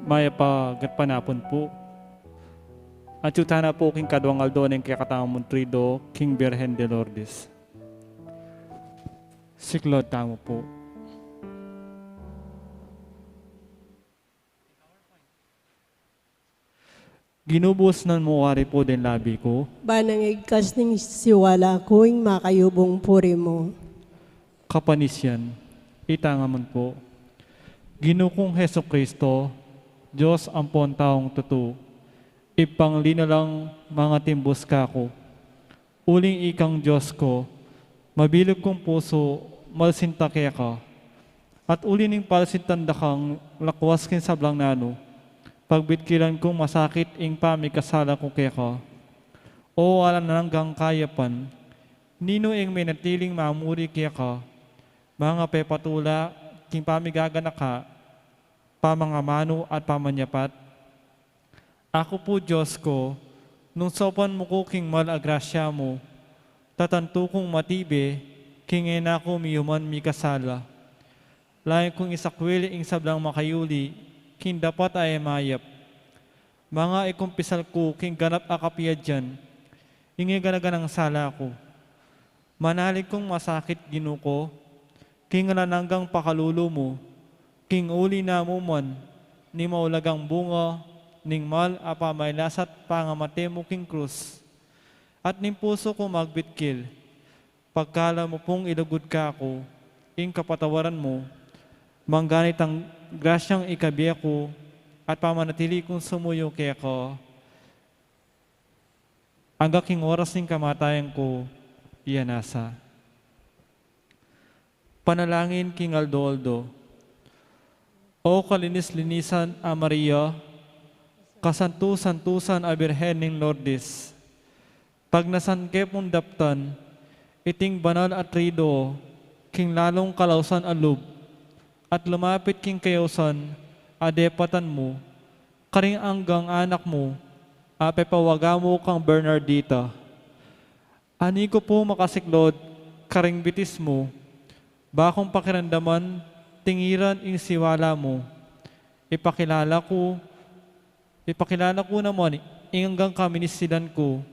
Maya pa gatpanapon po. At yutana po king kadwang aldo ng kakatamon trido King Birhen de Lourdes. Siklod tamo po. Ginubos ng muwari po din labi ko. Banang igkas ning siwala ko, ing makayubong puri mo. Kapanisyan, itangaman po. Ginukong Heso Kristo, Diyos ang taong tutu. Ipanglina lang mga timbos kako. Uling ikang Diyos ko, mabilog kong puso, malsinta kaya ka. At uli ning palsintanda kang lakwas kin sablang nano. Pagbitkilan kong masakit ing pamikasala ko kaya ka. O alam na hanggang kayapan, nino ing minatiling mamuri kaya ka. Mga pepatula, king pamigagana ka, pamangamano at pamanyapat. Ako po Diyos ko, nung sopan mo ko king malagrasya mo, tatanto kong matibe, king enako miyuman mi kasala. Lain kong isakwili ing sablang makayuli, king dapat ay mayap. Mga ikumpisal ko, king ganap akapia dyan, ingi ganaganang sala ko. Manalig kong masakit ginuko, king nananggang pakalulo mo, king uli na mo man, ni maulagang bunga, ning mal apamaylasat pangamate mo king krus. At ning puso ko magbitkil, pagkala mo pong ilugod ka ako, ing kapatawaran mo, mangganit ang grasyang ikabiya ko, at pamanatili kong sumuyo kaya ko. Hanggang king oras ning kamatayan ko, iyan nasa. Panalangin king Aldo. O kalinis-linisan a Maria, kasantu-santusan a Birhen ning Lourdes, pag nasankep mong daptan, iting banal at trido, king lalong kalausan alub, at lumapit king kayusan, adepatan mo, karing anggang anak mo, apepawaga mo kang Bernardita. Ani ko po makasiklod, karing bitis mo, bakong pakiramdaman, tingiran ing siwala mo, ipakilala ko naman ing hanggang kaminisidan ko,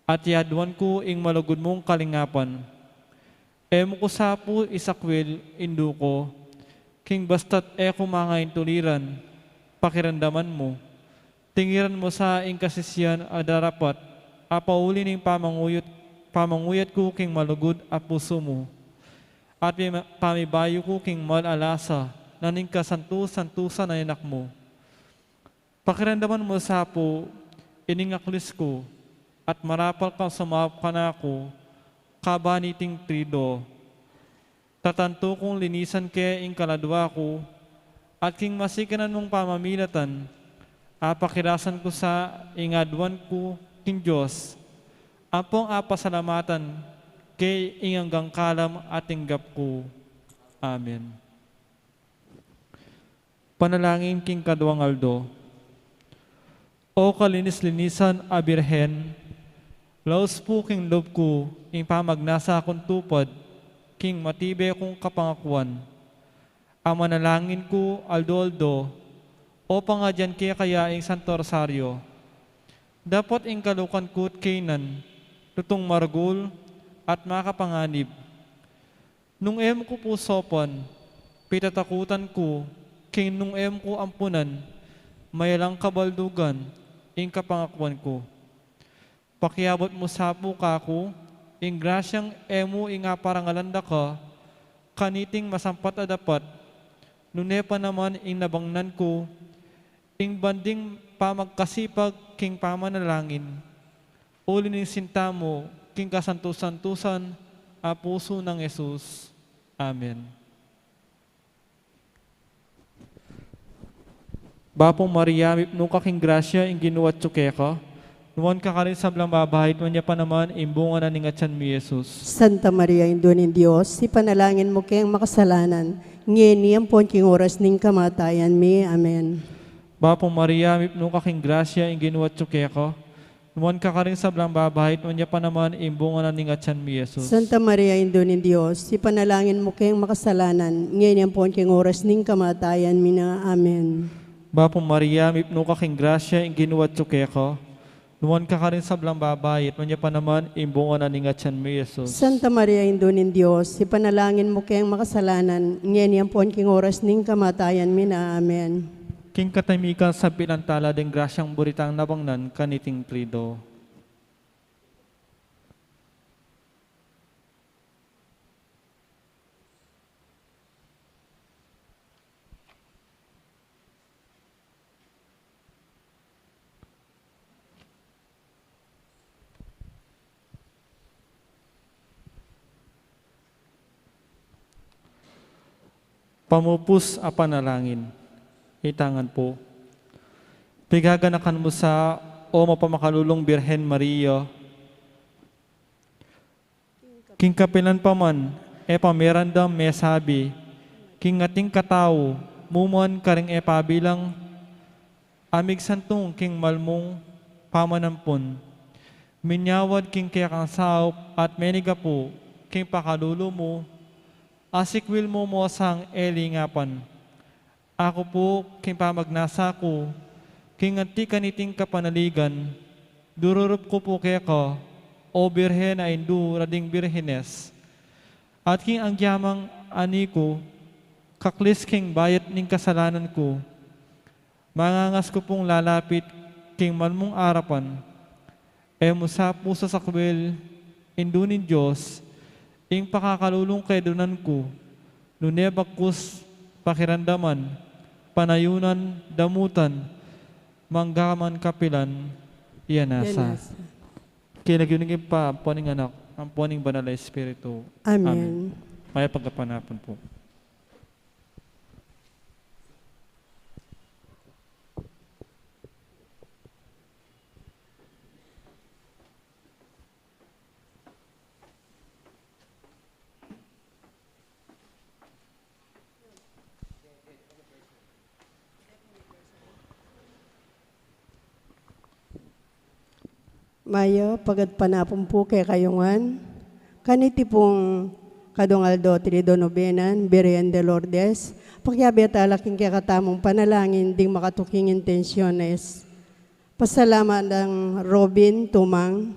at yaduan ko ing malugod mong kalingapan. Emo ko sapo isakwil indu ko, king basta't mga intuliran, pakiramdaman mo, tingiran mo sa ing kasisyan adarapat, apauli ning pamanguyat ko king malugod a puso mo, at pamibayo ko king malalasa, naning kasantu-santusan na anak mo. Pakiramdaman mo sapo, iningaklis ko, at marapal kang sumawap ka na ako, kabaniting trido. Tatanto kong linisan kaya ing kaladwa ko, at king masikanan mong pamamilatan, apakirasan ko sa ingadwan ko king Diyos, apong apasalamatan kay inganggang kalam at tinggap ko. Amen. Panalangin king Kadwang Aldo. O kalinis-linisan a Birhen, laos po king loob ko, ing pamagnasa akong tupad, king matibe kong kapangakuan. Ang manalangin ko, Aldo, o pangadyan kaya ing Santo Rosario. Dapat ing kalukan ko't kainan, tutong margul, at makapanganib. Nung ko po sopan, pitatakutan ko, king nung ko ampunan, mayalang kabaldugan, ing kapangakuan ko. Pakiabot mo sapo kako, ing grasyang emo ing aparangalanda ka, kaniting masampat adapat, nunepa naman ing nabangnan ko, ing banding pamagkasipag king pamanalangin, uli ning sinta mo, king kasantusan-tusan, a puso ng Jesus. Amen. Bapong Maria, nung kaking grasya, ing ginuwat tsukeka, nuwan ka rin sablang babahit, niya pa naman, imbunga na ningatsan mi Jesus. Santa Maria, Indo ng Diyos, ipanalangin mo kayang makasalanan, ngayon niyang po king oras ning kamatayan mi. Amen. Bapong Maria, nung kaking grasya, ing ginuwat tsukeka, nuwan ka rin sablang babahit, niya pa naman, imbunga na ningatsan mi Jesus. Santa Maria, Indo ng Diyos, ipanalangin mo kayang makasalanan, ngayon niyang po king oras ning kamatayan mi na. Amen. Bapong Maria, mipno ka king grasya, ing ginuwat ko. Nuwan ka rin sa blang babae, at manya pa naman, imbungan na ningatyan mo, Jesus. Santa Maria, Indo nin Diyos, ipanalangin mo kayang makasalanan, ngayon yan po king oras ning kamatayan mi na. Amen. King katamikan sa pinantala, ding grasyang buritang nabangnan, kaniting trido. Pamupus a panalangin. Itangan po. Pigaganakan mo sa o mapamakadulong Birhen Maria. King kapilan pa man, pamirandam may sabi, king ating katao, mumuan ka ring pabilang, amig santong king malmong pamanampon. Minyawad king kaya kang saop at meniga po, king pakalulo mo, asikwil mo mo sang elingapan. Ako po, king pamagnasa ko, king anti kaniting kapanaligan, dururup ko po kaya ko, o birhen na indu rading birhenes. At king ang yamang ani ko, kaklis king bayat ning kasalanan ko, mangangas ko pong lalapit, king malmong arapan, musa puso sa kwil, indu nin Diyos, ing pakakalulong kay dunan ko, nunebakus, pakirandaman, panayunan, damutan, manggaman kapilan, iyanasa. Kinagyunigin pa, ang poning anak, ang poning banal na Espiritu. Amen. Maya pagkapanapon po. Maya, pagad panapon po kay kayungan, kaniti pong kadongaldo trido nobenan, Berian de Lourdes, pakyabet alaking kaya katamong panalangin, ding makatuking intensyones. Pasalamat ng Robin Tumang,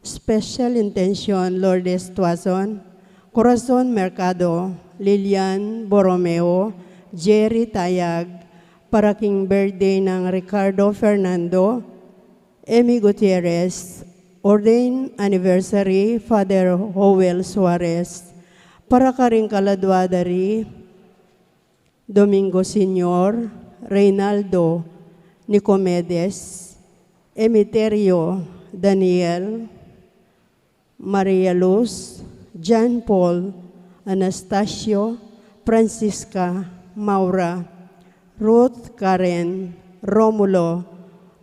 special intention Lourdes Tuazon, Corazon Mercado, Lilian Borromeo, Jerry Tayag, para king birthday ng Ricardo Fernando, Amy Gutierrez, ordained anniversary, Father Howell Suarez, para ka rin kaladwadari, Domingo Senior, Reynaldo Nicomedes, Emiterio Daniel, Maria Luz, John Paul, Anastasio, Francisca, Maura, Ruth Karen, Romulo,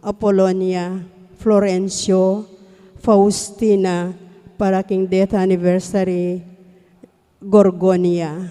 Apolonia, Florencio, Faustina, para king death anniversary, Gorgonia.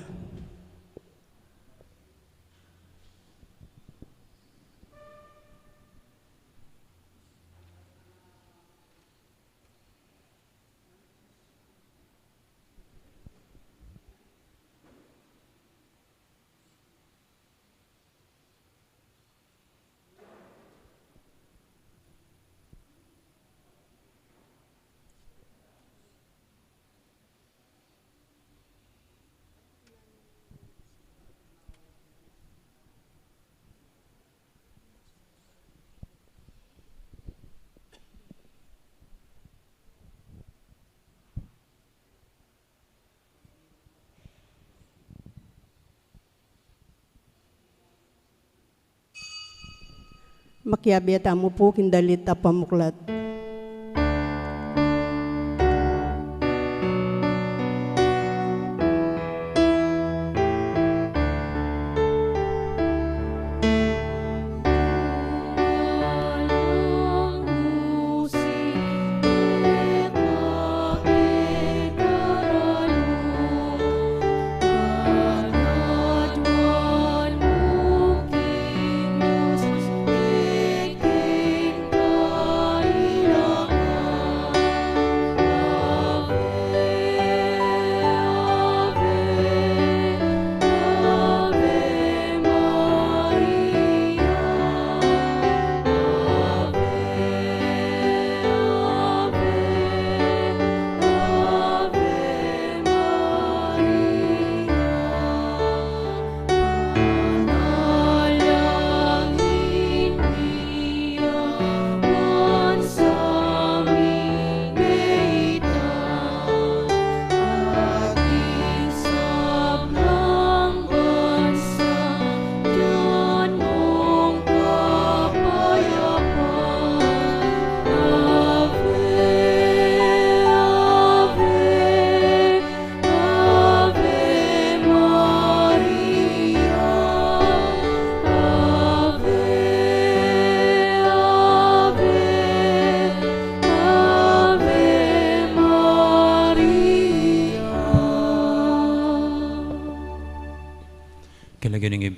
Makiabiyata mo po kindalit a pamuklat.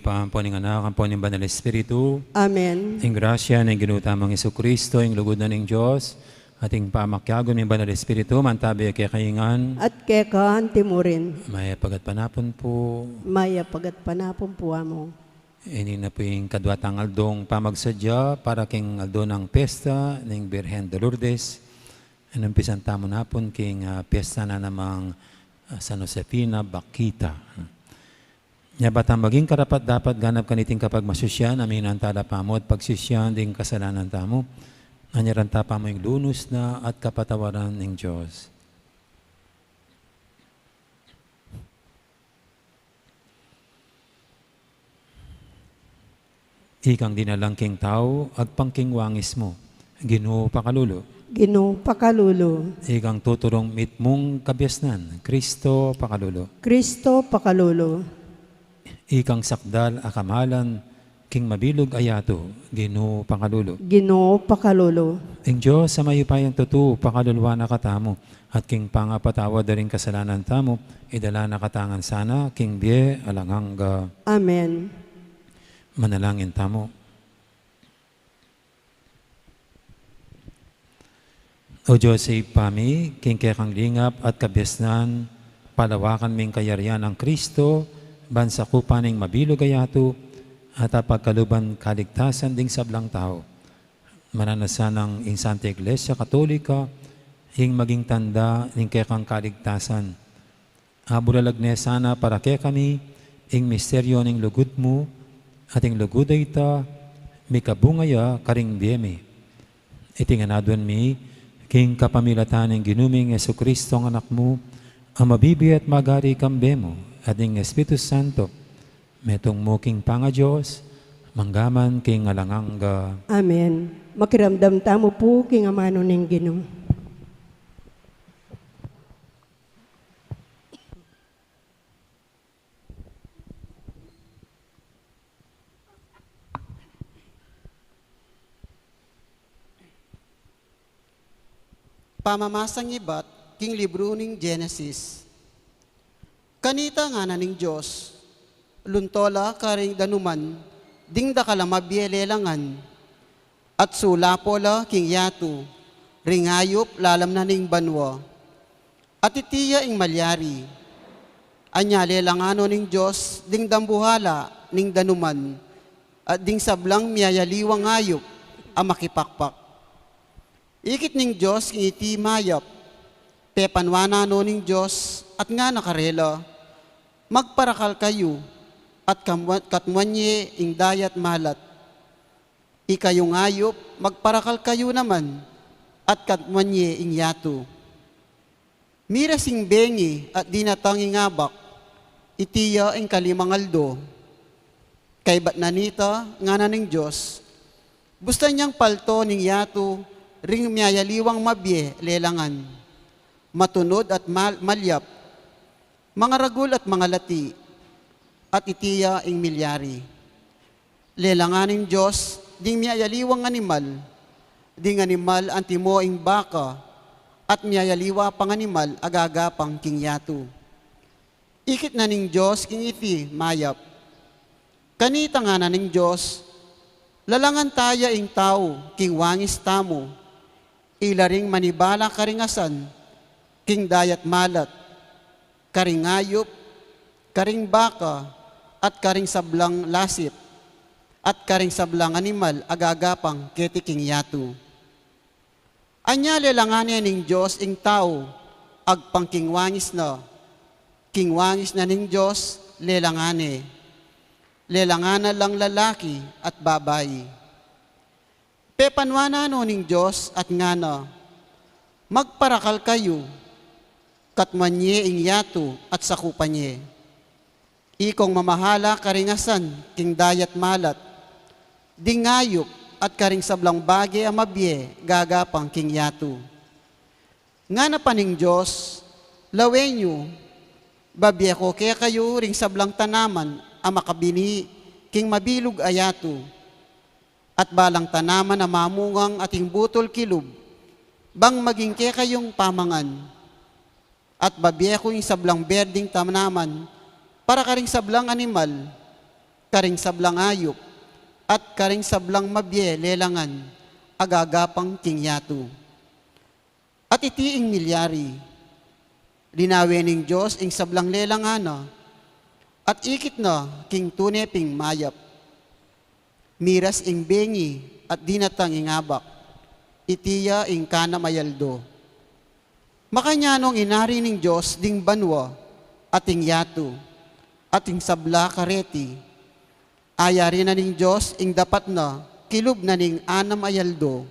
paampo ng anak, ampo ng Banal Espiritu, Amen. ang grasya ng ginutamang Jesucristo, ang lugod na ng Diyos, ating pamakyagon ng Banal Espiritu, mantabi kay kaingan, At kekaan timurin, may pagatpanapon po, maya pagat panapon po mo. ini na po yung kadwatang aldong pamagsadya para king aldo ng pesta ng Birhen de Lourdes. Anumpisan tamo na po king pesta na namang San Josefina Bakita. Nya batang maging karapat dapat ganap kaniting kapag masusyan, amin ang tada pamot, pagsisyan ding kasalanan tamo. Anyaran tapa mo yung lunos na at kapatawaran ng Diyos. Ikang dinalang king tao, agpangking wangis mo, Ginoo pakalulo. Ginoo pakalulo, Ikang tuturong mitmong kabyasnan, Kristo pakalulo. Kristo pakalulo, Ikang sakdal akamalan, king mabilog ayato, Ginoo pakalulo. Ginoo pakalulo, Ang Diyos sa mayupayang totoo, pakalulwa na katamo, at king pangapatawa da rin kasalanan tamo, idala na katangan sana, king biye alanganga. Amen. Manalangin tamo. O Diyos sa ipami, king kekang lingap at kabyasnan, palawakan ming kayarian ng Kristo, bansakupan ng mabilog ayato, at pagkaluban kaligtasan ding sablang tao. Mananasan ng Insanta Iglesia Katolika, hing maging tanda ng kekang kaligtasan. Abulalag sana para kay kami, ing misteryo ng lugod mo, ating luguday ita, mi kabungaya karing biyeme. Itinganadon mi, king kapamilatan ng ginuming Jesucristo ang anak mo, ang mabibi at magari kambemo, ating Espiritu Santo, metong mo king panga Diyos, manggaman king alanganga. Amen. Makiramdam tamo po king amano ng Ginoo. Pamamasang ibat, king libro ning Genesis. Kanita nga na ning Diyos, luntola karing danuman, ding dakala mabielelangan, at sulapola king yatu, ringayop lalam na ning banwa, at itiya ing malyari. Anya lelangano ning Diyos, ding dambuhala ning danuman, at ding sablang miyayaliwang ayop, ang makipakpak. Ikit ning Diyos king iti mayap, pepanwana no ning Diyos at nga nakarela, magparakal kayo at katmanye ing dayat malat. Ikayong ayop, magparakal kayo naman at katmanye ing yato. Mira sing bengi at dinatangi ngabak, itiya ing kalimangaldo. Kay bat nanita nga na ning Diyos, busta niyang palto ning yato, ring miyayaliwang mabye lelangan, matunod at malyap, mga ragul at mga lati, at itiya ing milyari. Lelanganing Diyos, ding miyayaliwang animal, ding animal antimo ing baka, at miyayaliwa pang animal agagapang king yato. Ikit na ning Diyos king iti mayap. Kanita nga na ning Diyos, lalangan taya ing tao, king wangis tamo, ilaring manibala karingasan, king dayat malat, karing ayop, karing baka, at karing sablang lasip, at karing sablang animal agagapang keti king yatu. Anya lelanganin ning Diyos ing tao, agpang king wangis na ning Diyos lelangane. Lelangana lang lalaki at babayi. Pepanwana no ning Diyos at ngana, magparakal kayo, katmanye ing yato at sakupanye. Ikong mamahala karingasan, king dayat malat, dingayop at karing sablang bagay amabye, gagapang king yato. Ngana pa ning Diyos, lawenyo, babye ko kaya kayo ring sablang tanaman, amakabini, king mabilog ayato, at balang tanaman na mamungang ating butol kilub, bang maging kaya kayong pamangan, at babye ko yung sablang berding tanaman, para karing sablang animal, karing sablang ayop, at karing sablang mabye lelangan, agagapang kingyatu. At itiing milyari, linawin ng Diyos ing sablang lelangana, at ikit na king tuneping mayap. Miras ing bengi at dinatang ingabak, itiya ing kana mayaldo. Makanyanong inari ng Diyos ding banwa, ating yatu, ating sabla kareti, ayari na ning Diyos ing dapat na, kilub na ning anam ayaldo,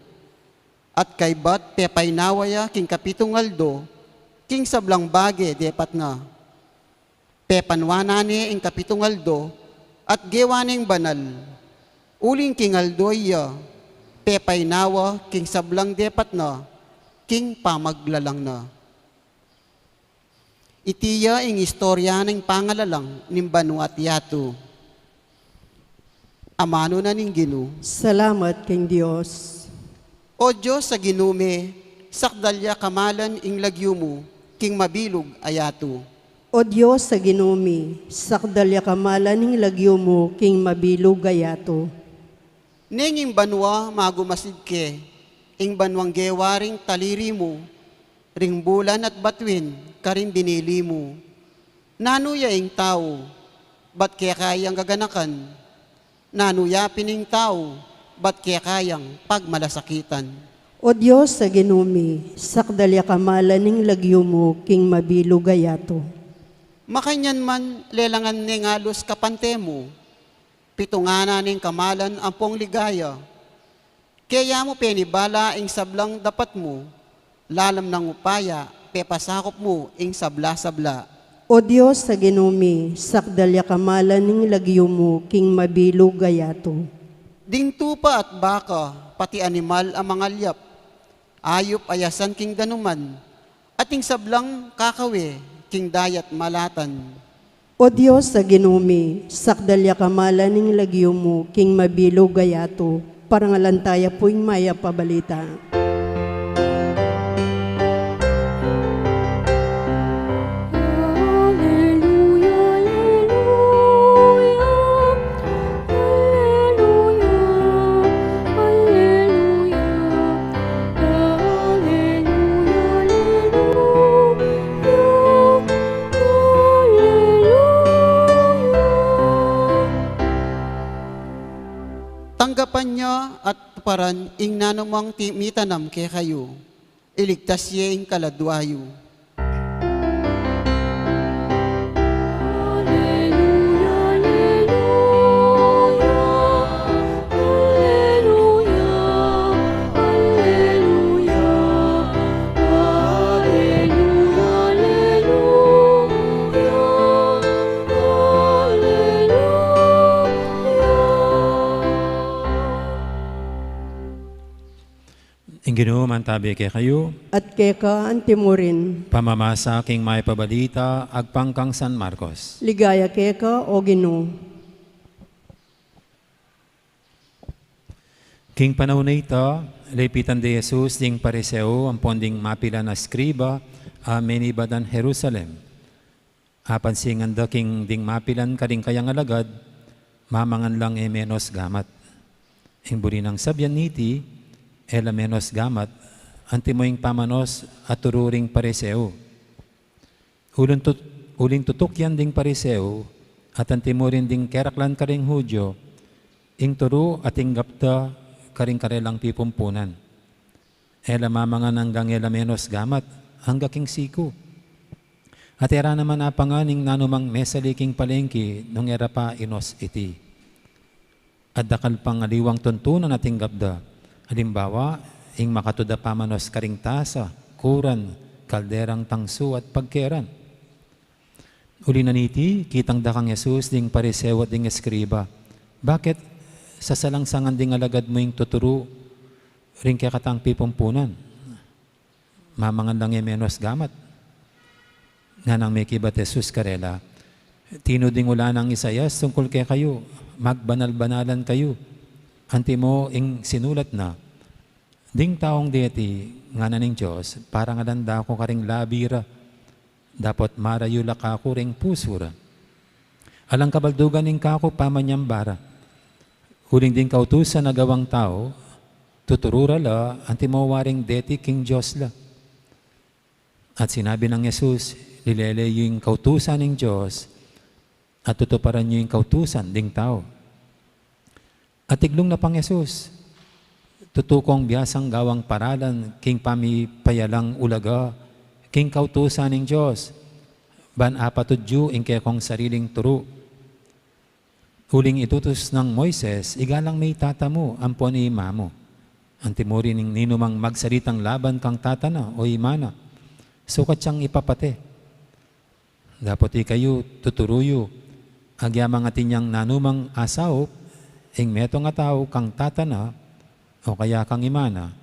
at kay bat pepay nawaya king kapitong aldo, king sablang bage depat na. Pepanwanani ing kapitong aldo, at gewaning banal, uling king aldo iya, pepay nawa king sablang depat na, king pamaglalang na. Itiya ing istorya ng pangalalang ning Banwa at Yatu. Amano na ning Ginu. Salamat king Dios. O Diyos sa ginume, sakdalya kamalan ing lagyumo, king mabilog ayatu. O Diyos sa ginumi, sakdalya kamalan ning lagyo mo, king mabilog gayato. Ning ing banwa magumasid ke, ing banwang gewaring taliri mo, ring bulan at batwin, karing binili mo. Nanuya ing tao, ba't kaya kayang gaganakan? Nanuya pining tao, ba't kaya kayang pagmalasakitan? O Diyos sa ginumi, sakdalya kamalan ning lagyo mo, king mabilog gayato. Makanyan man lelangan ning alos kapante mo, pitungana ning kamalan ampong ligaya. Kaya mo penibala ing sablang dapat mo, lalam ng upaya, pepasakop mo ing sabla-sabla. O Diyos sa ginumi, sakdalya kamalan ning lagyo mo, king mabilog gayato. Ding tupa at baka, pati animal ang mga liyap, ayop ayasan king danuman, ating sablang kakawe, king dayat malatan. O Diyos sa ginumi, sakdalya kamalan ning lagyo mo, king mabilog gayato, parangalantaya po'ing maya pabalita. Tanggapan niya at tuparan ing nanumang mitanam kay kayo, iligtas siya ing kaladwayo. Ing Ginoo mantabi kay kayo, At keka antimurin, pamamasa king may pabalita, agpangkang San Marcos. ligaya keka o Ginoo. King panahon na ito, lepitan de Jesus ding pariseo ang ponding mapila na skriba a menibadan Jerusalem. Apan singan da king ding mapilan kading kayang alagad, mamangan lang e menos gamat. Ing buri ng sabyan niti, ela menos gamat, antimoing pamanos at tururing pariseo. Uling tutok yan ding pariseo, at antimurin ding keraklan karing Hudyo, ing turu at ing gapta karing karelang pipumpunan. Ela mamangan hanggang ela menos gamat, hangga king siku. At era naman apanganing nanumang mesaliking palengki, nung era pa inos iti. At dakal pang aliwang tuntunan ating gapda, halimbawa, ing makatuda pamanos karing tasa, kuran, kalderang tangsu at pagkeran. Uli na niti, kitang dakang Jesus ding pariseo at ding eskriba. Bakit sa salangsangan ding alagad mo yung tuturo ring kaya katang pipumpunan? Mamangan lang yung menos gamat. Nga nang may kibat Jesus karela, tinuding ula ng Isayas tungkol kaya kayo, magbanal-banalan kayo. Anti mo ing sinulat na, ding taong deti, nga na ning Diyos, parang alanda ko karing labira, dapat marayula ka ko ring pusura. Alang kabaldugan ng kako pamanyambara. Huling din kautusan na gawang tao, tuturura la, anti mawaring deti king Diyos la. At sinabi ng Yesus, lilele yung kautusan ng Diyos at tutuparan nyo yung kautusan ding tao. At tiglong na pang Yesus, tutukong biyasang gawang paralan, king pamipayalang ulaga, king kautusan ng Diyos, ban apatudyo ing kekong sariling turo. Huling itutos ng Moises, igalang may tata mo, ampon ni ima mo. Antimuri ning ninumang magsalitang laban kang tatana o imana, sukat siyang ipapate. Dapat kayo tuturuyo, agyamang atinyang nanumang asaw, ing meto nga tao kang tatana o kaya kang imana.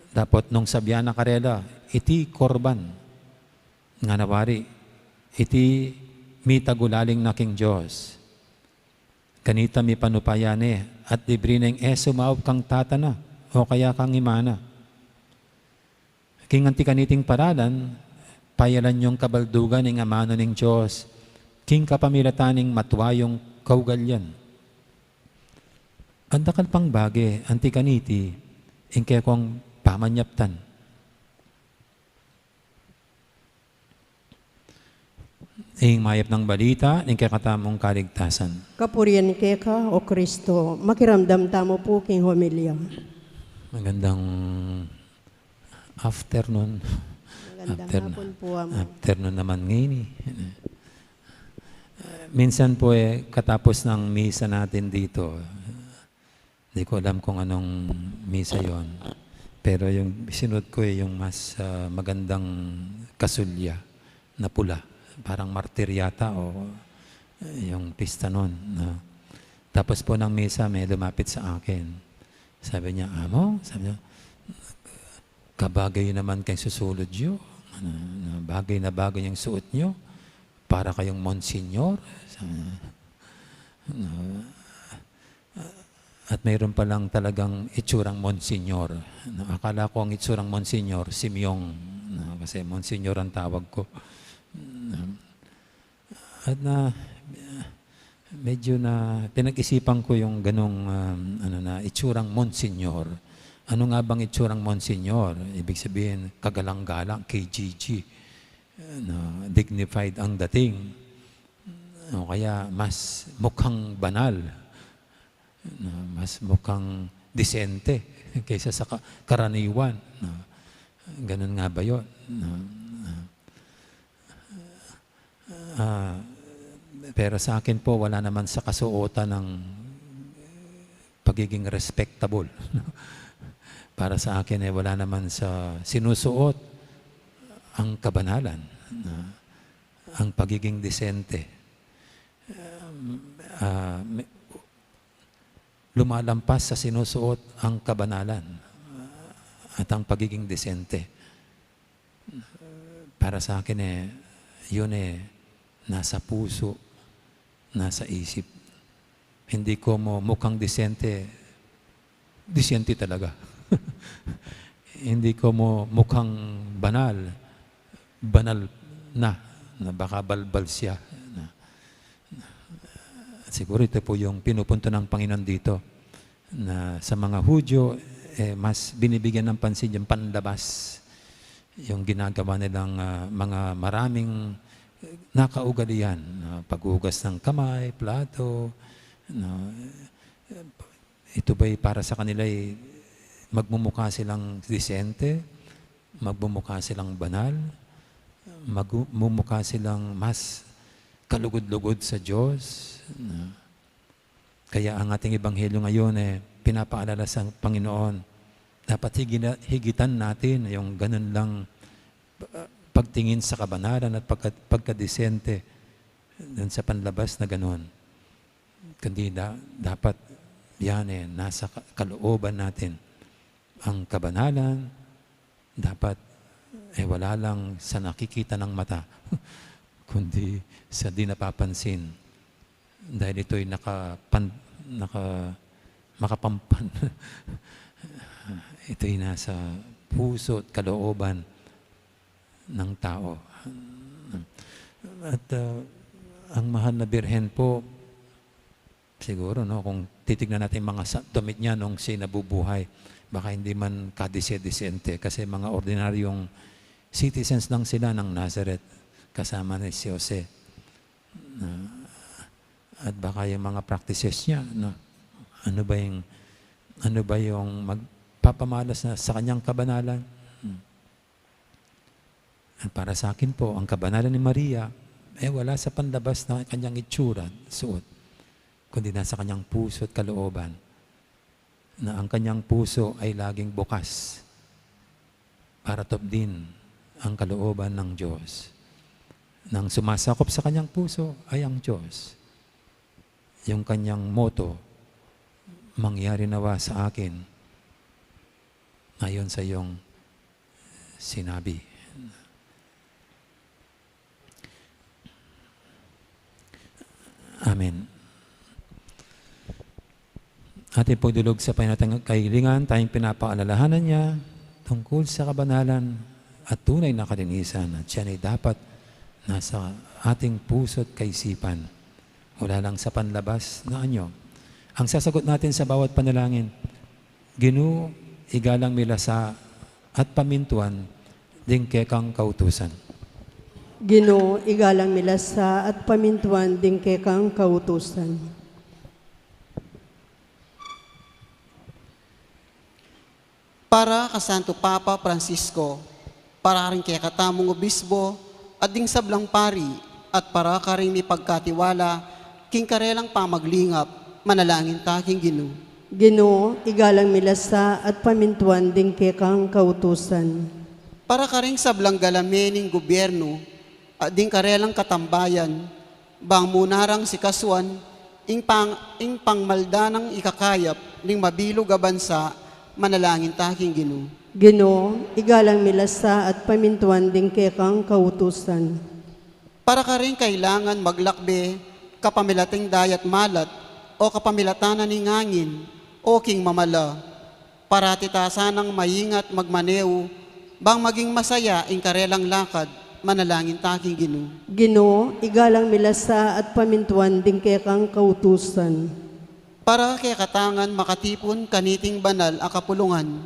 Dapat nung sabya na karela, iti korban, nga nawari, iti mitagulaling na king Diyos. Kanita mi panupayane at libre ng maob kang tatana o kaya kang imana. King anti kaniting paralan, payalan yung kabaldugan ng amano ng Diyos, king kapamilataning matwayong kaugalyan. Andakal pang bagi, anti kaniti, ing kekong pamanyaptan. Ing mayap ng balita, ing kakatamong kaligtasan. Kapurian ni Keka o Kristo, makiramdam tamo po king homilya. Magandang afternoon. Magandang hapon po amo. Afternoon naman ngayon. Minsan po katapos ng misa natin dito, hindi ko alam kung anong misa yon. Pero yung sinod ko yung mas magandang kasulya na pula. Parang martir yata o yung pista nun. No? Tapos po ng misa may lumapit sa akin. Sabi niya, amo, sabi niya, kabagay naman kayong susulod nyo. Bagay na bagay yung suot nyo. Para kayong Monsignor. Sabi niya, no. At mayroon palang talagang itsurang Monsignor. No, akala ko ang itsurang Monsignor, Simeong. No, kasi Monsignor ang tawag ko. At medyo na pinag-isipan ko yung ganong itsurang Monsignor. Ano nga bang itsurang Monsignor? Ibig sabihin, kagalang-galang, KGG. Dignified ang dating. O kaya mas mukhang banal. Mas mukhang disente kaysa sa karaniwan. Ganon nga ba yun? Pero sa akin po, wala naman sa kasuotan ng pagiging respectable. Para sa akin, wala naman sa sinusuot ang kabanalan, ang pagiging disente. Lumalampas sa sinusuot ang kabanalan at ang pagiging disente. Para sa akin, yun nasa puso, nasa isip. Hindi ko mo mukhang disente talaga. Hindi ko mo mukhang banal na baka balbal siya. Siguro ito po yung pinupunto ng Panginoon dito, na sa mga Hudyo, mas binibigyan ng pansin yung panlabas, yung ginagawa nilang mga maraming nakaugalian, paghugas ng kamay, plato. Ito ba'y para sa kanila magmumukha silang disente, magmumukha silang banal, magmumukha silang mas kalugod-lugod sa Diyos. Kaya ang ating Ebanghelyo ngayon pinapaalala sa Panginoon, dapat higitan natin yung ganun lang pagtingin sa kabanalan at pagkadisente dun sa panlabas na ganun. Kundi dapat yan nasa kalooban natin. Ang kabanalan, dapat wala lang sa nakikita ng mata, kundi sa di napapansin. Dahil ito'y makapampan. Ito'y nasa puso at kalooban ng tao. At ang mahal na birhen po, siguro, no, kung titignan natin mga damit niya nung siya nabubuhay, baka hindi man kadise-disente kasi mga ordinaryong citizens lang sila ng Nazareth kasama ni si Jose. At baka yung mga practices niya, no, ano ba yung magpapamalas na sa kanyang kabanalan? At para sa akin po, ang kabanalan ni Maria, wala sa panlabas na kanyang itsura, suot, kundi nasa kanyang puso at kalooban, na ang kanyang puso ay laging bukas para tupdin ang kalooban ng Diyos. Nang sumasakop sa kanyang puso ay ang Diyos. Yung kanyang motto, mangyari nawa sa akin ayon sa iyong sinabi. Amen. Ating pagdulog sa panatang kahilingan, tayong pinapaalalahanan niya tungkol sa kabanalan at tunay na kalinisan at siya ay dapat nasa ating puso at kaisipan. Wala lang sa panlabas na anyo. Ang sasagot natin sa bawat panalangin, Ginoo, igalang milasa at pamintuan, dingke kang kautusan. Ginoo, igalang milasa at pamintuan dingke kang kautusan. Para ka Santo Papa Francisco, para rin kay katamong obispo, at ding sablang pari, at para ka rin ni pagkatiwala, king karelang pamaglingap, manalangin taking Ginoo. Ginoo, igalang milasa at pamintuan dingke kang kautusan. Para ka rin sablang galamening gobyerno, at ding karelang katambayan, bang munarang si kaswan, ing pangmalda ng ikakayap, ning mabilog a bansa, manalangin taking Ginoo. Ginoo, igalang milasa at pamintuan dingke kang kautusan. Para ka rin kailangan maglakbe, kapamilating dayat malat, o kapamilatanan ni ngangin, o king mamala, para titasanang maingat magmaneo, bang maging masaya ing karelang lakad, manalangin taking Ginoo. Ginoo, igalang milasa at pamintuan dingke kang kautusan. Para kay katangan makatipon kaniting banal a kapulungan,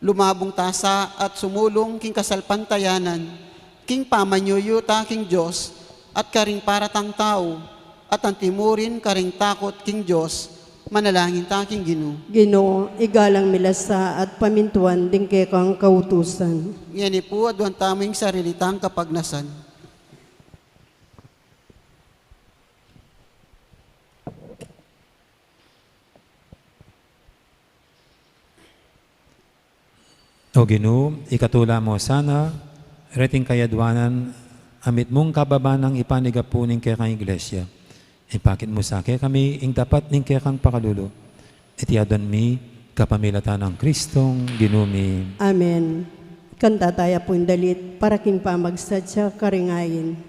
lumabong tasa at sumulong king kasalpantayanan, king pamanyuyo taking Diyos, at karing paratang tao, at ang timurin karing takot king Diyos, manalangin taking Ginoo. Ginoo, igalang milasa at pamintuan dingke kang kautusan. Ngani po adwan taming sarilitang kapagnasan. O Ginoo, ikatula mo sana, reting kayadwanan, amit mong kababanang ipanigapuning kaya kang iglesia. Ipakit mo sa kaya kami, ing dapat ning kaya kang pakalulo. Itiyadan mi, kapamilatan ng Kristong ginumi. Amen. Kanta tayo po dalit para king pamagsadya karingayin.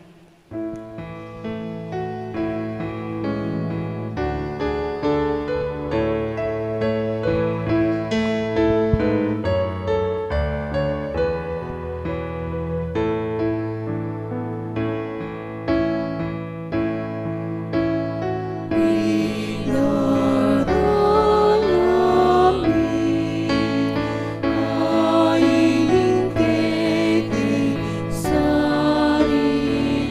Sorry.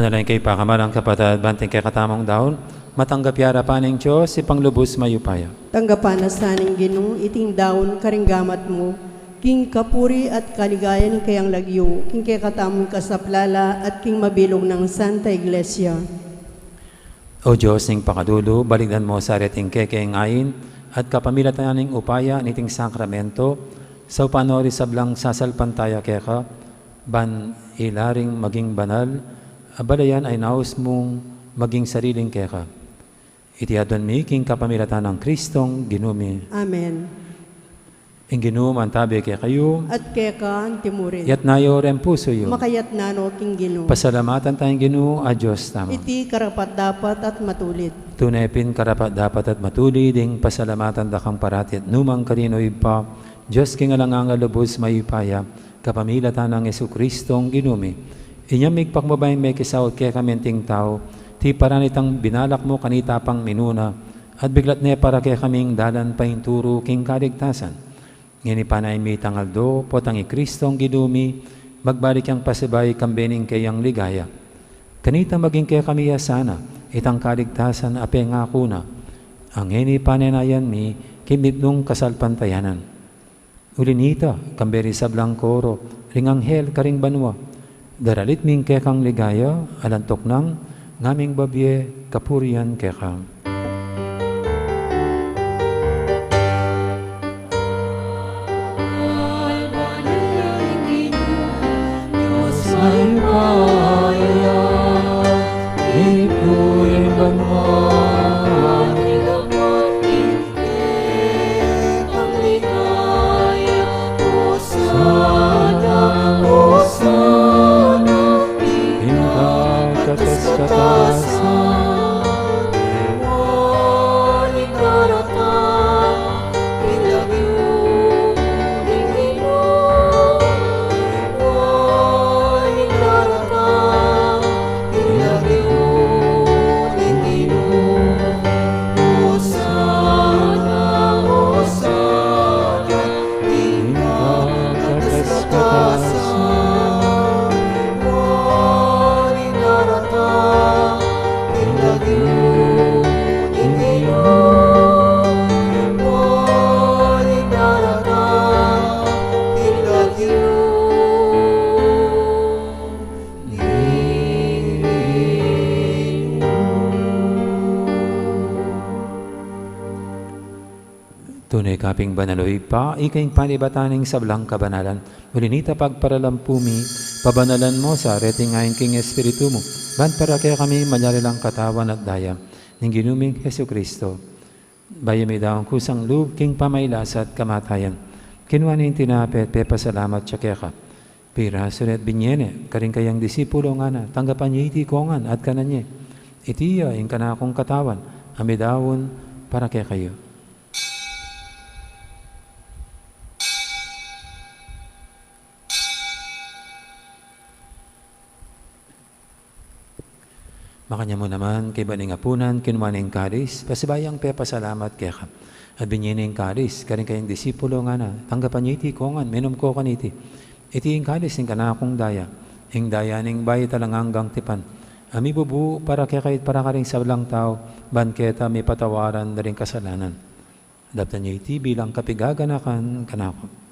Manalangin kay pakamalang kapatid, banting kay katamong daon, matanggap yara pa ng Diyos, ipanglubos mayupaya. Tanggapan na saning Ginoo iting daon karinggamat mo, king kapuri at kaligayan kayang lagyo, king kay katamong kasaplala at king mabilog ng Santa Iglesia. O Diyos, ning pakadulo, baligdan mo sa ating kekengayin at kapamilatan ng upaya niting sakramento, sa upanori sablang sasalpantaya keka, ban ilaring maging banal, abalayan ay naus mong maging sariling keka. Itiadon mi king kapamilatan ng Kristong ginumi. Amen. Ing ginum ang tabi kay kayo, At keka ang timurin. yat nayo rin puso yo. Makayat nano king Ginoo. Pasalamatan tayong Ginoo, Diyos tama. Iti karapat dapat at matulit. Tunepin karapat dapat at matuli ding pasalamatan dakang paratit numang karinoy pa, Diyos king alangang alubos mayupaya, kapamilatan ng Jesukristong ginumi. Inyamig pakmabayang may kisaot kaya kamenting tao, ti paranitang binalak mo kanita pang minuna, at biglat ne para kaya kaming dalan painturo king kaligtasan. Ngini panay mi tangaldo, potangi Kristong ginumi, magbalik ang pasibay kambening kayang ligaya. Kanita maging kaya kami sana, itang kaligtasan ape nga kuna. Ang ngini panenayan mi, kimidnong kasalpantayanan. Ulinita, kamberi sablang koro, ring anghel karing banwa. Daralit ming kekang ligaya, alantok nang, ngaming babye, kapurian kekang. Tunay kaping banaloy pa, ikaing panibataning sablang kabanalan. Ulinita pagparalampumi, pabanalan mo sa areting ngayon king Espiritu mo. Ban para kaya kami manyarilang katawan at daya, ng ginuming Hesu Kristo. Bayami daw ang kusang loob, king pamaylas at kamatayan. Kinuwanin tinapet, pepasalamat siya kaya ka. Pira sunet binyene, karing kayang disipulo nga na, tanggapan niya iti kongan at kananye. Itiya, ing kanakong katawan, amidawon para kaya kayo. Makanya mo naman, kay baning apunan, kinumaning karis, pasibayang pepasalamat kaya ka. At binyining karis, karing kayang disipulo nga na, tanggapan niya iti kongan, minum ko kaniti. Iti yung karis, yung kanakong daya, yung daya ning bayi talang hanggang tipan. Ami bubu, para kaya kahit para karing sablang tao, banketa may patawaran na rin kasalanan. Daptan niya iti bilang kapigaganakan kanako.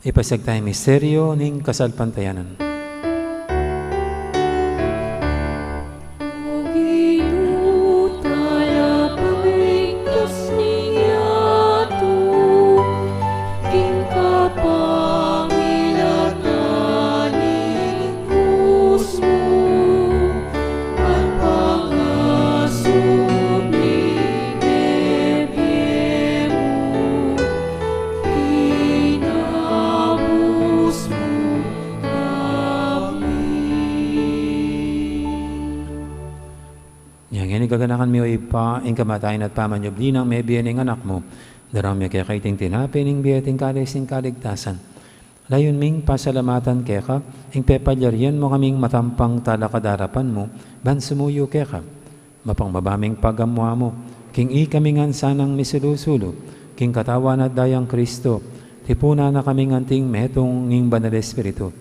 Ipasag tayo misteryo ning kasalpantayanan. Gaganakan mi o ipa, ing kamatayin at pamanyobli ng may biyaning anak mo, darami kaya kaiting tinapin, ing biyating kalising kaligtasan. Layon ming pasalamatan kaya ka, ing pepalyarian mo kaming matampang talakadarapan mo, ban sumuyo kaya ka. Mapangbabaming pagamwa mo, king kami ngan sanang misulusulo, king katawan at dayang Kristo, tipuna na kami nganting metong ng banal Espiritu.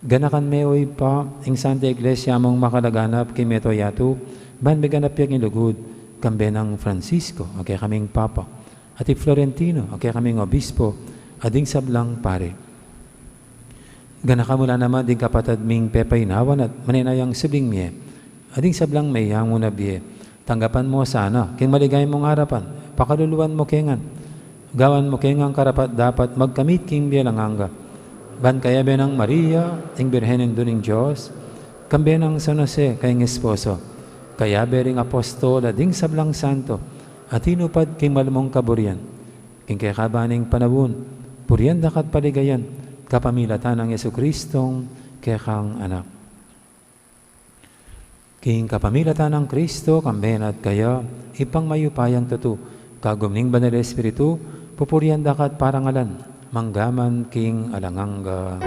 Ganakan meoy pa, ing Santa Iglesia mong makalaganap, king meto yatu, ban beganap yung ilugod, kambe ng Francisco, okay kaming Papa, at Florentino, okay kaming Obispo, ading sablang pare. Ganakamula naman din kapatad ming pepaynawan at maninayang subing miye, ading sablang may yang muna biye. Tanggapan mo sana, king maligay mong harapan, pakaluluan mo kengan. Gawan mo kengang karapat dapat magkamit king bialanganga. Ban kaya benang Maria, ing birhenin duning Diyos, kambe ng San Jose kayong esposo, kaya bering apostol ading sablang santo, at inupad king malamong kaburian, king kakabaning panawon, purian dakat paligayan, kapamilatan ng Yesu-Kristong kekang anak. King kapamilatan ng Kristo, kamben at kaya, ipang mayupayang tutu, kagumning banal Espiritu, pupurian dakat parangalan, manggaman king alanganga.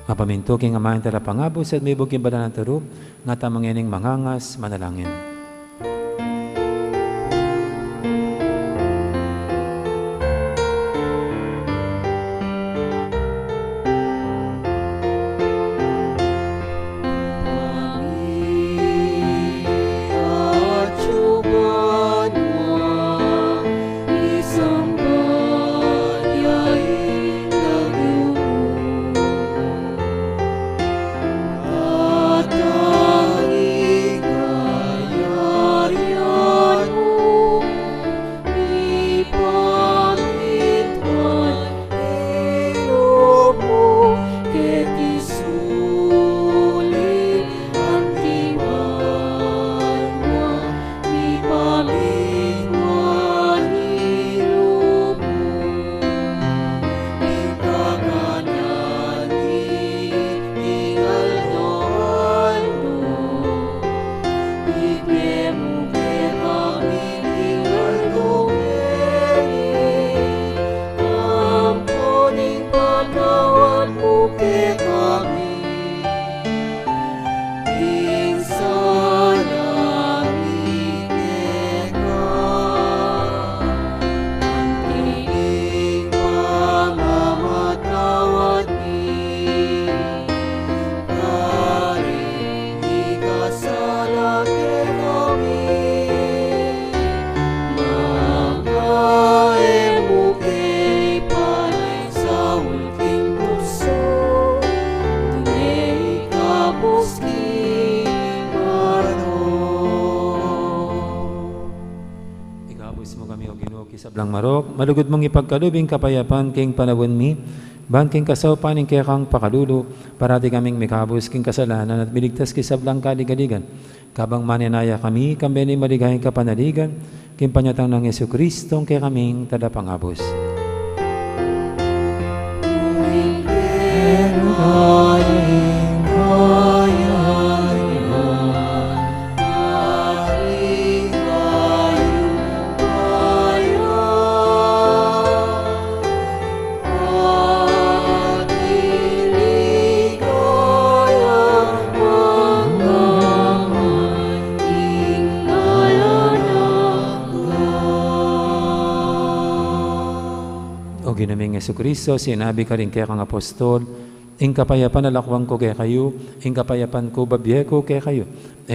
Mapaminto king amahin tala pangabos at may buging bala ng tarub, nga tamangining mangangas manalangin. Sablang marok, malugod mong ipagkalubing kapayapan king panawon mi, ban king kasaw paning kekang pakalulo, parati kaming mikabos king kasalanan at miligtas kisablang kaligaligan. Kabang maninaya kami, kambe ni maligayang kapanaligan, king panyatang ng Yesu-Kristong kay kaming tadapangabos. Ginaming Yesu-Kristo, sinabi ka rin kaya kang apostol, ing kapayapan nalakwang ko kaya kayo, ing kapayapan ko babye ko kaya kayo.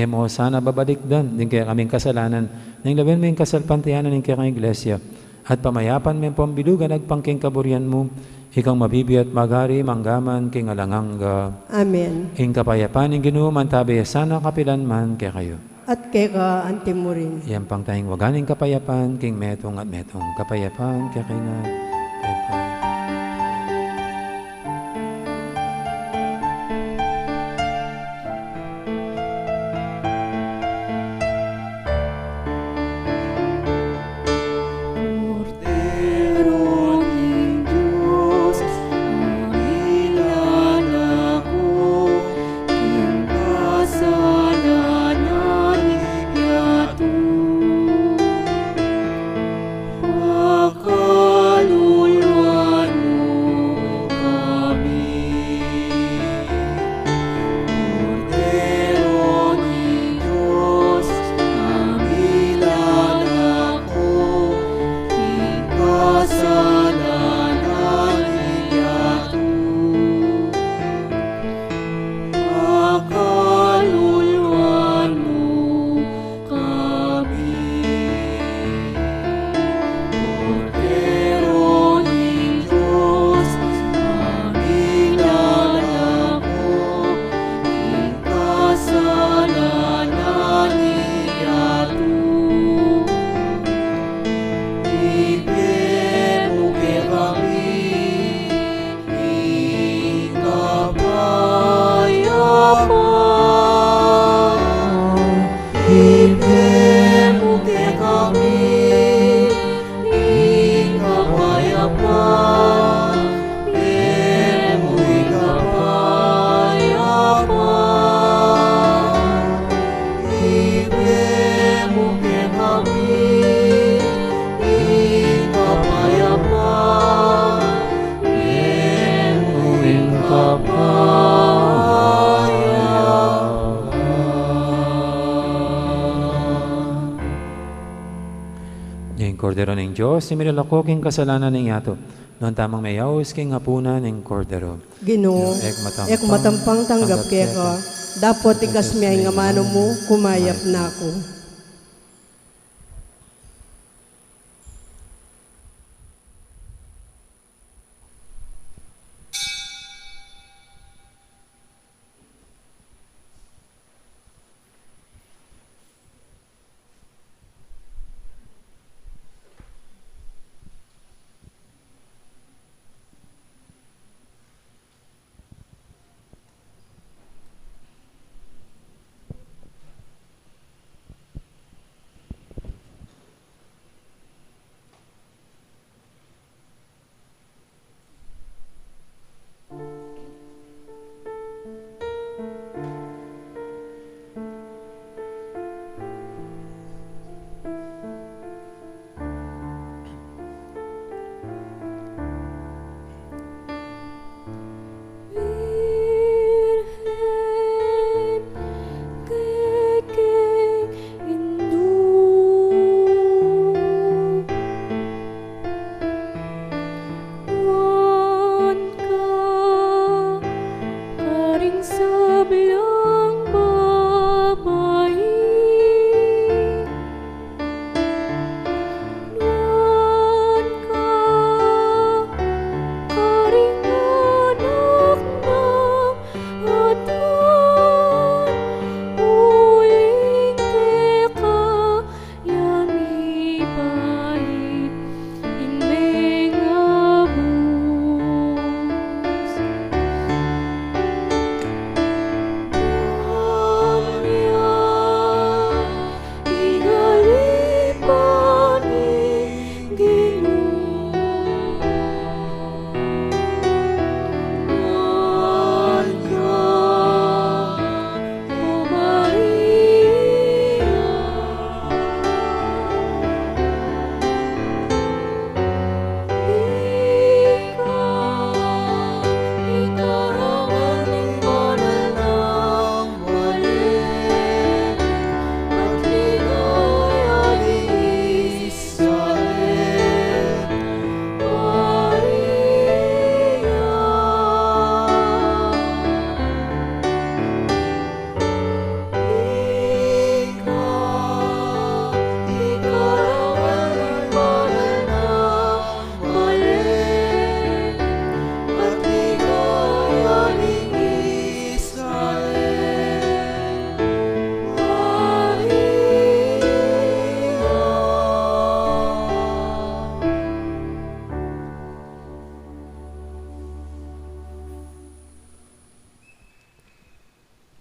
Mo sana babalik dan, din kaya kaming kasalanan, nang laban mo yung kasalpantiyanan ng kaya kang iglesia, at pamayapan mo yung pambilugan, agpangking kaburian mo, ikaw mabibi at magari, manggaman, king alanganga. Amen. Ing kapayapan, ing ginuman tabi, sana kapilan man kaya kayo. At kay ka antim mo rin. Yan pang tayong waganing kapayapan, king metong at metong kapayapan, kaya kayo na. Kasalanan, yatu Yung kordero ng Diyos, similala ko king kasalanan ng yato. Noon tamang mayaws king hapunan ng kordero. Ginoo, ek matampang tanggap kaya ka, dapat ikas miyay nga mano mo, kumayap na ako.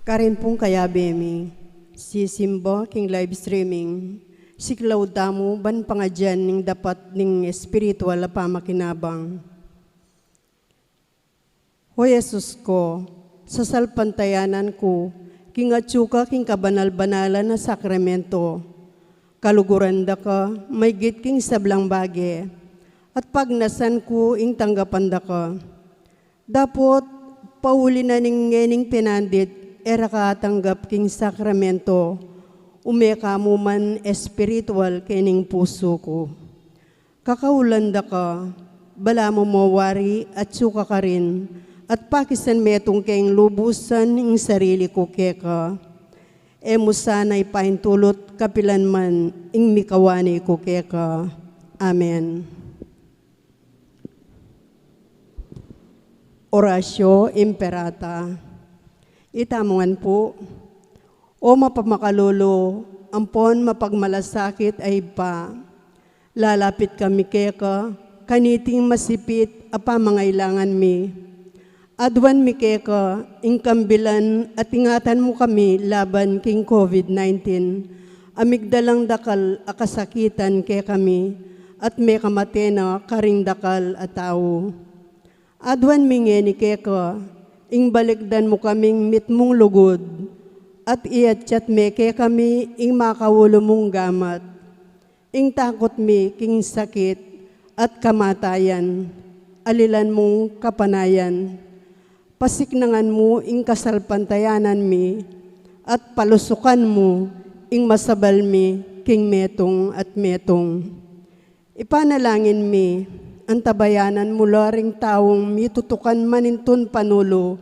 Karin pong kaya bemi, si Simba king live streaming, si Claudamo ban pangadyan ning dapat ning espiritual na pamakinabang. O Jesus ko, sa salpantayanan ko, king atsuka king kabanal-banalan na sakramento, kaluguran da ka, may git king sablang bage, at pagnasan ko ing tanggapan da ka. Dapot, pauli na ning ngening pinandit, era ka tanggap king sakramento, umeka mo man espiritual kining puso ko. Kakaulanda ka, bala mo mawari at suka ka rin, at pakisan metong kayong lubusan ng sarili ko keka. E mo sana'y pahintulot kapilan man ing mikawani ko keka. Amen. Orasyo Imperata. Itamungan po, o mapamakalolo, ampon mapagmalasakit ay pa, lalapit kami keka, kaniting masipit apa mangailangan mi. Adwan mi keka, ingkambilan at ingatan mo kami laban king COVID-19, amigdalang dakal akasakitan ke kami, at may kamatena karing dakal at tao. Adwan mi ngeni keka, ing balikdan mo kaming mitmong lugod, at iatchat meke kami ing makawulo mong gamat, ing takot mi king sakit at kamatayan, alilan mong kapanayan. Pasiknangan mo ing kasalpantayanan mi, at palusukan mo ing masabal mi king metong at metong. Ipanalangin mi, ang tabayanan mula ring taong mitutukan manintun panulo,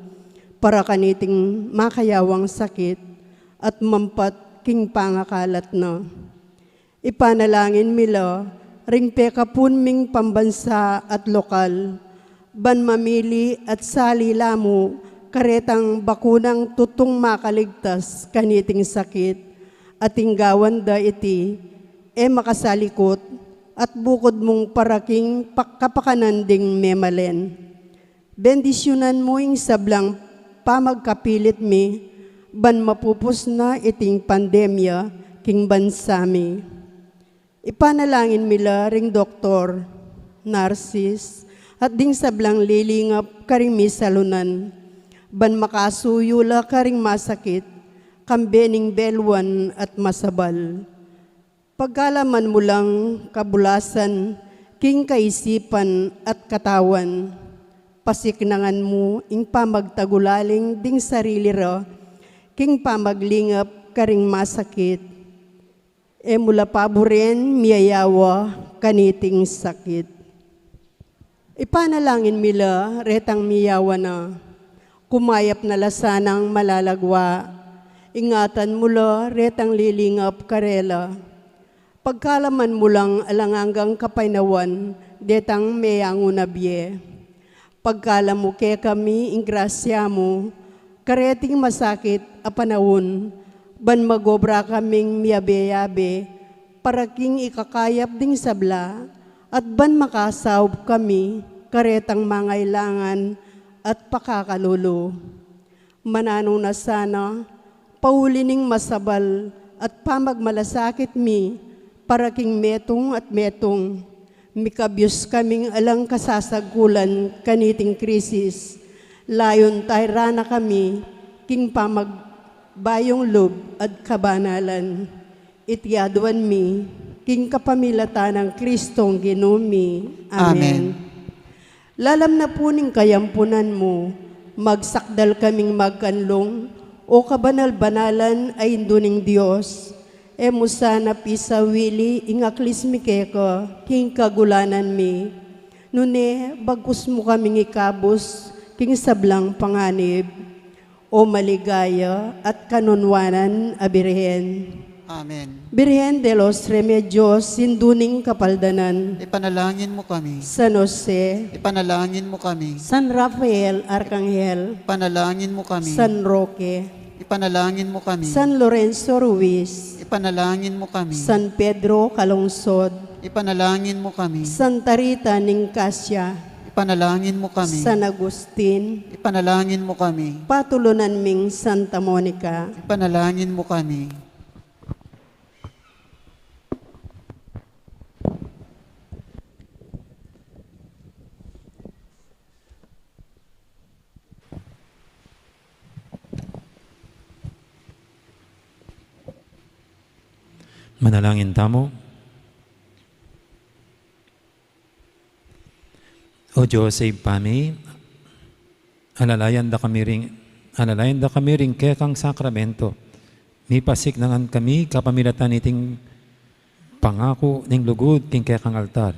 para kaniting makayawang sakit at mampat king pangakalat na. Ipanalangin mila ring pekapun ming pambansa at lokal, ban mamili at salila mo karetang bakunang tutong makaligtas kaniting sakit at tinggawan da iti makasalikot at bukod mong paraking kapakananding memalen. Bendisyonan mo ing sablang pamagkapilit mi, ban mapupos na iting pandemya king bansami. Ipanalangin mila ring doktor, narsis, at ding sablang lilingap karing misalunan, ban makasuyula karing masakit, kambening belwan at masabal. Pagkalaman mo lang kabulasan, king kaisipan at katawan, pasiknangan mo ing pamagtagulaling ding sarili ra, king pamaglingap karing masakit, mula paboren miyayawa kaniting sakit. Ipanalangin mila retang miyawa na, kumayap na lasanang malalagwa, ingatan mula retang lilingap karela, pagkalaman mo lang alanganggang kapainawan, detang meyango na biye. Pagkalam mo ke kami ing grasya mo, kareting masakit a panahon, ban magobra kaming miyabe-yabe, para king ikakayap ding sabla, at ban makasaw kami, karetang mangailangan at pakakalulo. Mananong na sana, paulining masabal at pamagmalasakit mi, para king metong at metong, mikabyos kaming alang kasasagulan kaniting krisis, layon tayrana kami, king pamagbayong lob at kabanalan, itiyaduan mi, king kapamilatan ng Kristong Ginumi. Amen. Lalam na po ning kayampunan mo, magsakdal kaming magkanlong, o kabanal-banalan ay induning Diyos, musana pisawili ingaklis mi keko, king kagulanan mi, nune bagus mo kaming ikabos, king sablang panganib, o maligaya at kanunwanan abirhen. Amen. Birhen de los Remedios, sinduning kapaldanan. Ipanalangin mo kami. San Jose, Ipanalangin mo kami. San Rafael, Arcangel, Ipanalangin mo kami. San Roque, Ipanalangin mo kami. San Lorenzo Ruiz, Ipanalangin mo kami. San Pedro Calungsod, Ipanalangin mo kami. Santa Rita Nicasio, Ipanalangin mo kami. San Agustin, Ipanalangin mo kami. patulunan ming Santa Monica. Ipanalangin mo kami. Manalangin tamo. O Diyos ay pami, alalayan da kami ring kekang sakramento. Mipasik nangan kami kapamilatan iting pangako ning lugod king kekang altar.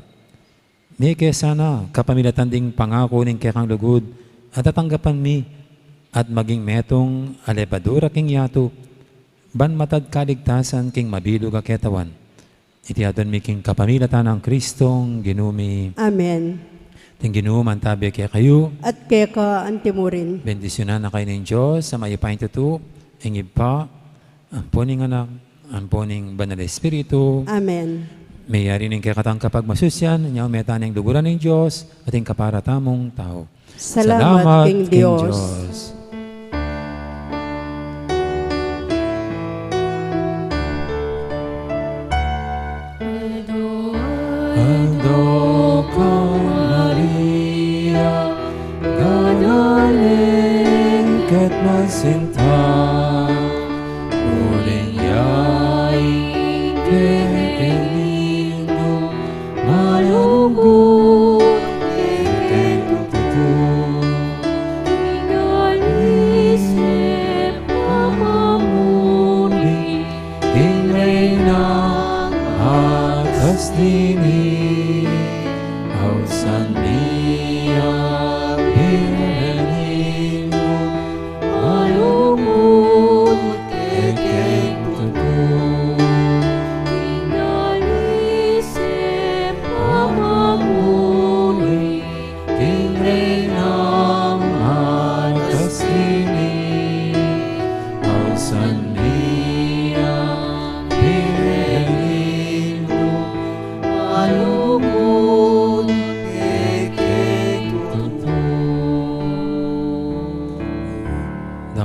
Ni kesana kapamilatan ding pangako ning kekang lugod at tatanggapan mi at maging metong alebadura king yato, ban matad kaligtasan king mabilog a ketawan. Itiadon mi king kapamilatan ng Kristong Ginumi. Amen. Ting ginuman tabi kaya kayo, At keka antimurin. bendisyonan na kayo ng Diyos sa maipain tutu, ingib pa, amponing anak, amponing banal espiritu, Amen. mayari ng kakatang kapag masusyan, niya umeta ng luguran ng Diyos, ating kaparatamong tao. Salamat King Diyos. Ando con Maria, ganaling kat masinta, uling yay, kekelino, mayunggo, kekelino tutu,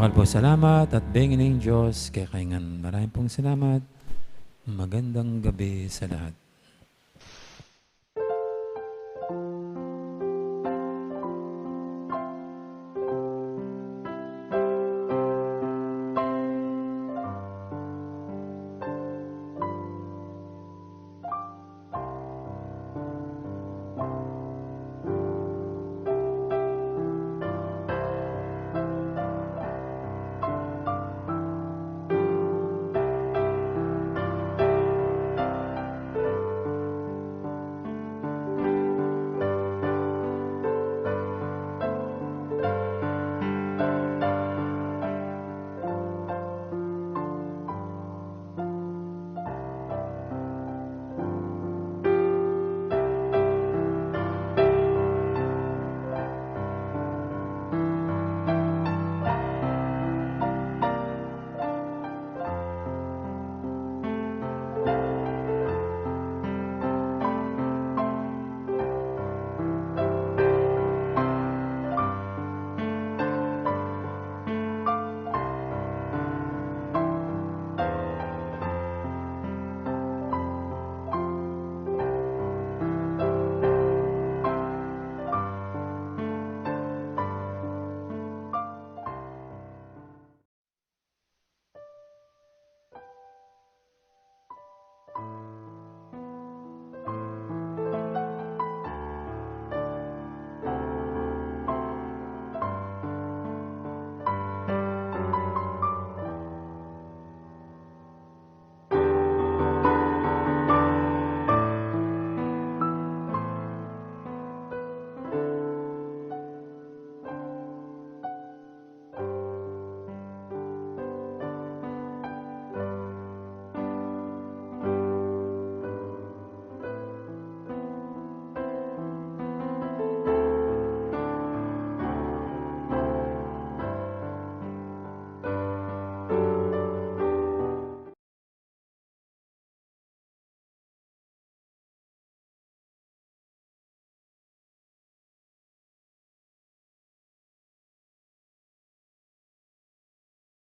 Dakal po salamat at bengin ng Diyos kay kaingan. Maraming pong salamat. Magandang gabi sa lahat.